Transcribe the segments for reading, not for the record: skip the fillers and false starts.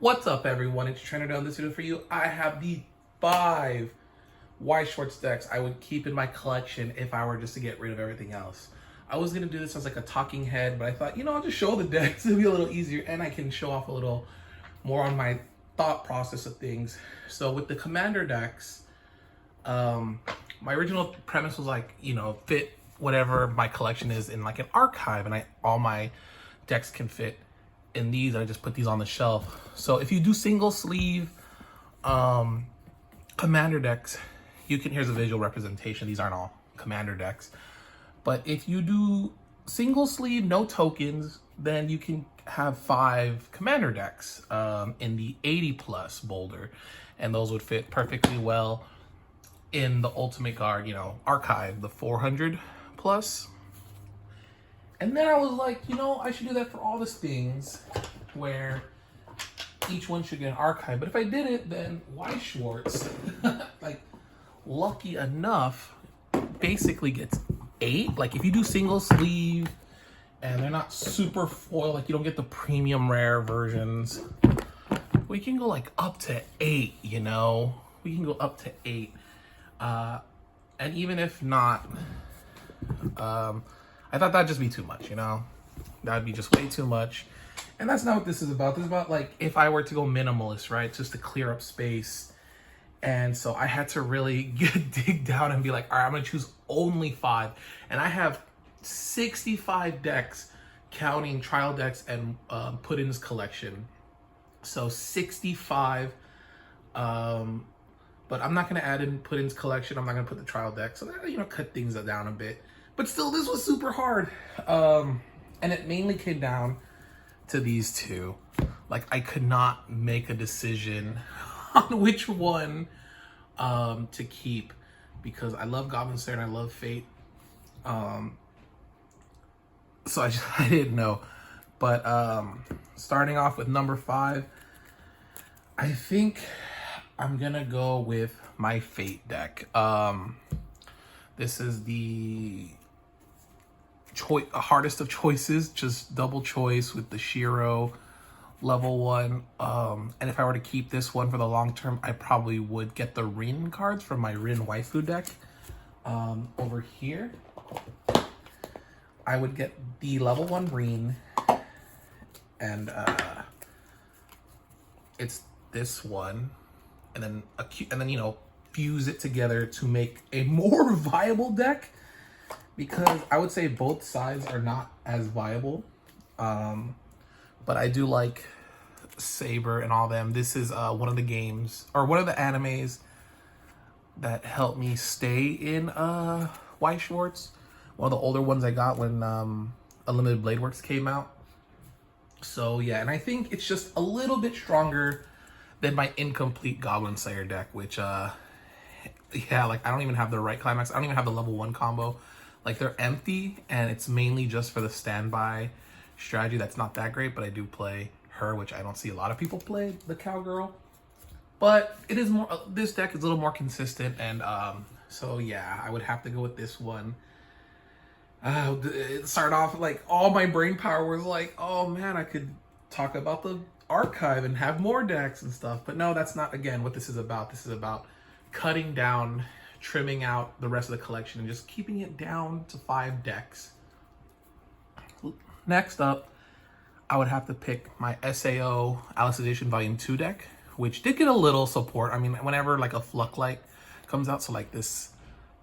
What's up, everyone? It's Trinidad. On this video for you, I have the 5 Weiss Schwarz decks I would keep in my collection if I were just to get rid of everything else. I was going to do this as like a talking head, but I thought, I'll just show the decks. It'll be a little easier, and I can show off a little more on my thought process of things. So with the Commander decks, my original premise was like, fit whatever my collection is in like an archive, and all my decks can fit in these. I just put these on the shelf. So if you do single sleeve commander decks, here's a visual representation. These aren't all commander decks, but if you do single sleeve, no tokens, then you can have 5 commander decks in the 80+ boulder, and those would fit perfectly well in the Ultimate Guard, archive, the 400+. And then I was like, I should do that for all these things where each one should get an archive. But if I did it, then Weiss Schwarz, like, lucky enough, basically gets 8. Like, if you do single sleeve and they're not super foil, like you don't get the premium rare versions, we can go like up to 8, we can go up to 8. And even if not, I thought that'd just be too much, That'd be just way too much. And that's not what this is about. This is about, like, if I were to go minimalist, right? Just to clear up space. And so I had to really dig down and be like, all right, I'm going to choose only 5. And I have 65 decks, counting trial decks and put-ins collection. So 65. But I'm not going to add in put-ins collection. I'm not going to put the trial deck. So that, cut things down a bit. But still, this was super hard. And it mainly came down to these two. Like, I could not make a decision on which one to keep, because I love Goblin Slayer and I love Fate. So I didn't know. But starting off with number 5, I think I'm gonna go with my Fate deck. This is the hardest of choices, just double choice with the Shiro level 1. And if I were to keep this one for the long term, I probably would get the Rin cards from my Rin waifu deck. Over here, I would get the level 1 Rin, and it's this one, and then fuse it together to make a more viable deck, because I would say both sides are not as viable. But I do like Saber and all them. This is one of the games, or one of the animes that helped me stay in Weiss Schwarz. One of the older ones I got when Unlimited Blade Works came out. So yeah, and I think it's just a little bit stronger than my incomplete Goblin Slayer deck, which yeah, like, I don't even have the right climax. I don't even have the level 1 combo. Like, they're empty, and it's mainly just for the standby strategy. That's not that great, but I do play her, which I don't see a lot of people play, the Cowgirl. But it is more, this deck is a little more consistent, and so yeah, I would have to go with this one. It started off like all my brain power was like, oh man, I could talk about the archive and have more decks and stuff. But no, that's not, again, what this is about. This is about cutting down, trimming out the rest of the collection, and just keeping it down to 5 decks. Next up, I would have to pick my SAO Alice Edition Volume 2 deck, which did get a little support. I mean, whenever like a Flucklight comes out, so like this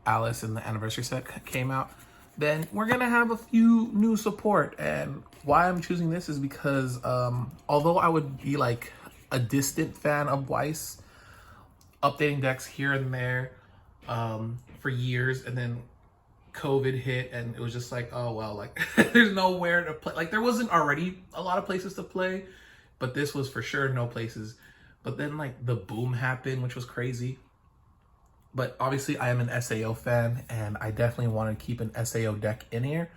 Alice in the anniversary set came out, then we're gonna have a few new support. And why I'm choosing this is because although I would be like a distant fan of Weiss, updating decks here and there for years, and then COVID hit, and it was just like, oh well, like there's nowhere to play. Like, there wasn't already a lot of places to play, but this was for sure no places. But then like the boom happened, which was crazy. But obviously I am an SAO fan, and I definitely want to keep an SAO deck in here.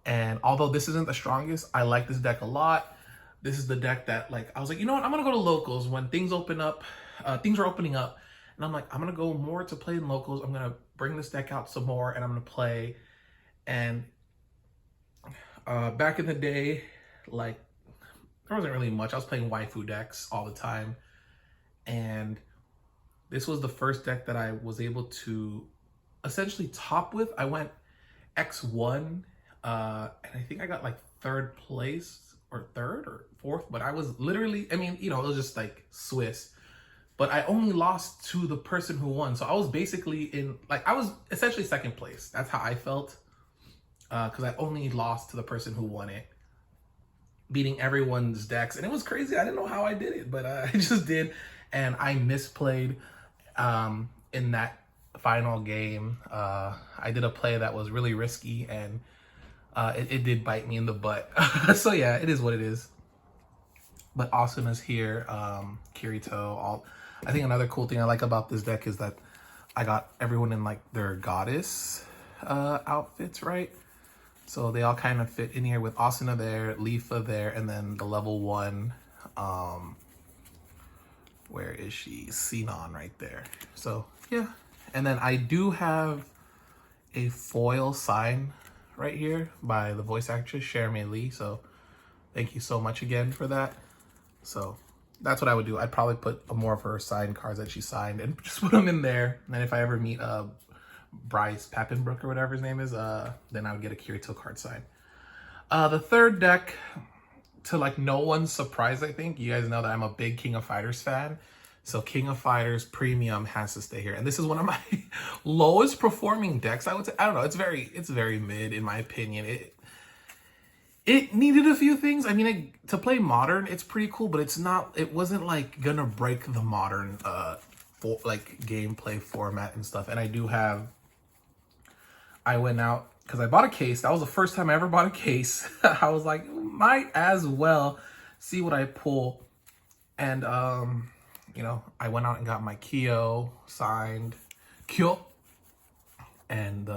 And although this isn't the strongest, I like this deck a lot. This is the deck that, like, I was like, you know what, I'm gonna go to locals when things open up. Things are opening up, and I'm like, I'm gonna go more to play in locals. I'm gonna bring this deck out some more, and I'm gonna play. And back in the day, like there wasn't really much. I was playing waifu decks all the time, and this was the first deck that I was able to essentially top with. I went X1, and I think I got like third place or third or fourth, but I was literally, I mean, you know, it was just like Swiss, but I only lost to the person who won. So I was basically in, like, I was essentially second place. That's how I felt, because I only lost to the person who won it, beating everyone's decks. And it was crazy. I didn't know how I did it, but I just did. And I misplayed in that final game. I did a play that was really risky, and it did bite me in the butt. So yeah, it is what it is. But Asuna's here, Kirito. I think another cool thing I like about this deck is that I got everyone in like their goddess outfits, right? So they all kind of fit in here with Asuna there, Leafa there, and then the level 1, where is she? Sinon right there. So yeah. And then I do have a foil sign right here by the voice actress Cherame Lee. So thank you so much again for that. So that's what I would do. I'd probably put more of her signed cards that she signed and just put them in there. And then if I ever meet Bryce Pappenbrook or whatever his name is, then I would get a Kirito card sign. The third deck, to like no one's surprise, I think, you guys know that I'm a big King of Fighters fan. So King of Fighters Premium has to stay here. And this is one of my lowest performing decks, I would say. I don't know, it's very mid in my opinion. It needed a few things. I mean, to play Modern, it's pretty cool, but it wasn't like gonna break the Modern like gameplay format and stuff. And I went out because I bought a case. That was the first time I ever bought a case. I was like, might as well see what I pull. And you know, I went out and got my Kyo signed, and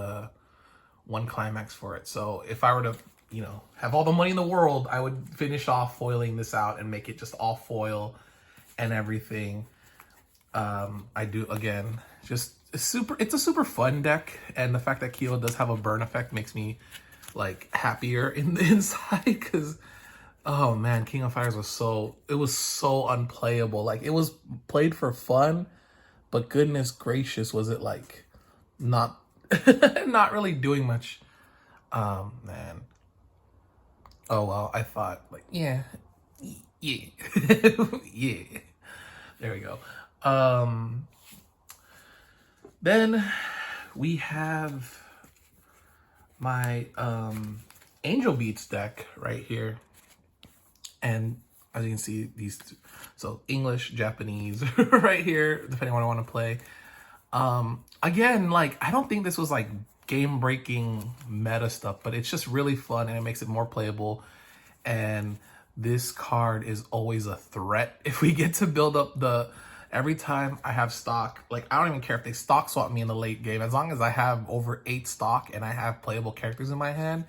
one climax for it. So if I were to, you know, have all the money in the world, I would finish off foiling this out and make it just all foil and everything. I do, again, just it's a super fun deck, and the fact that Kyo does have a burn effect makes me like happier in the inside, because oh man, King of Fighters was so unplayable. Like, it was played for fun, but goodness gracious, was it like not not really doing much. Man. Oh well, I thought like yeah. Yeah. There we go. Then we have my Angel Beats deck right here. And as you can see, these two, so English, Japanese right here, depending on what I want to play. Again, like, I don't think this was like game-breaking meta stuff, but it's just really fun and it makes it more playable. And this card is always a threat if we get to build up every time I have stock. Like, I don't even care if they stock swap me in the late game. As long as I have over 8 stock and I have playable characters in my hand,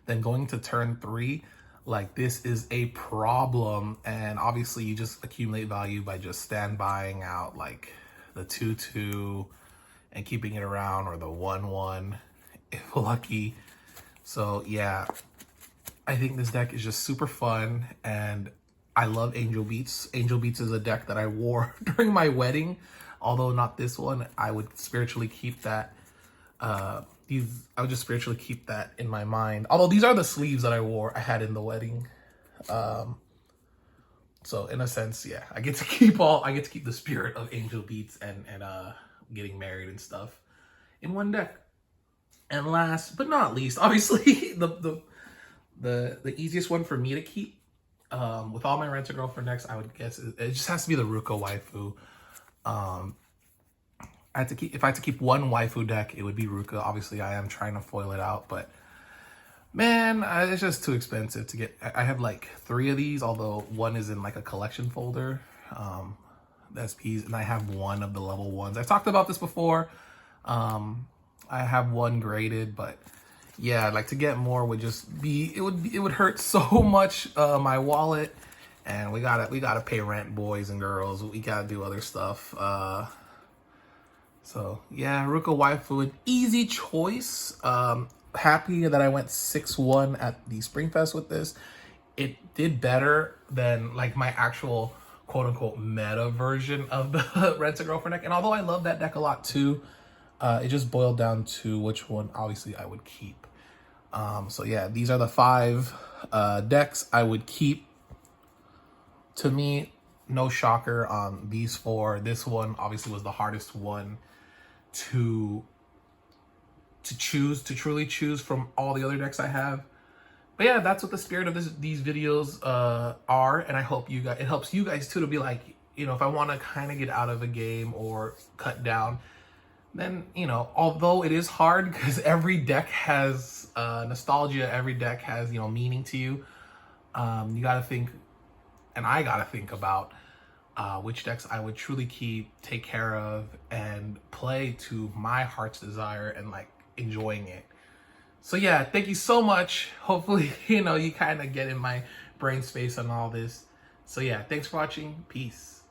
then going to turn 3, like, this is a problem. And obviously you just accumulate value by just standbying out like the 2/2 and keeping it around, or the 1/1 if lucky. So yeah, I think this deck is just super fun, and I love Angel Beats. Angel Beats is a deck that I wore during my wedding, although not this one. I would spiritually keep that. I would just spiritually keep that in my mind. Although these are the sleeves that I had in the wedding. So in a sense, yeah, I get to keep the spirit of Angel Beats and getting married and stuff in one deck. And last but not least, obviously the easiest one for me to keep, with all my Rent a Girlfriend decks, I would guess it just has to be the Ruka waifu. If I had to keep one waifu deck, it would be Ruka. Obviously, I am trying to foil it out, but man, it's just too expensive to get. I have like 3 of these, although one is in like a collection folder, the SPs, and I have 1 of the level 1s. I've talked about this before. I have 1 graded, but yeah, like, to get more would just be, it would hurt so much my wallet, and we gotta pay rent, boys and girls. We gotta do other stuff. So yeah, Ruka waifu, an easy choice. Happy that I went 6-1 at the Spring Fest with this. it did better than like my actual quote unquote meta version of the Rent a Girlfriend deck. And although I love that deck a lot too, it just boiled down to which one obviously I would keep. So yeah, these are the 5 decks I would keep. To me, no shocker on these 4. This one obviously was the hardest one to choose, to truly choose from all the other decks I have. But yeah, that's what the spirit of these videos are, and I hope it helps you guys too, to be like, you know, if I want to kind of get out of a game or cut down, then, you know, although it is hard because every deck has nostalgia, every deck has, you know, meaning to you. You got to think, and I got to think about which decks I would truly keep, take care of, and play to my heart's desire and like enjoying it. So yeah, thank you so much. Hopefully, you know, you kind of get in my brain space on all this. So yeah, thanks for watching. Peace.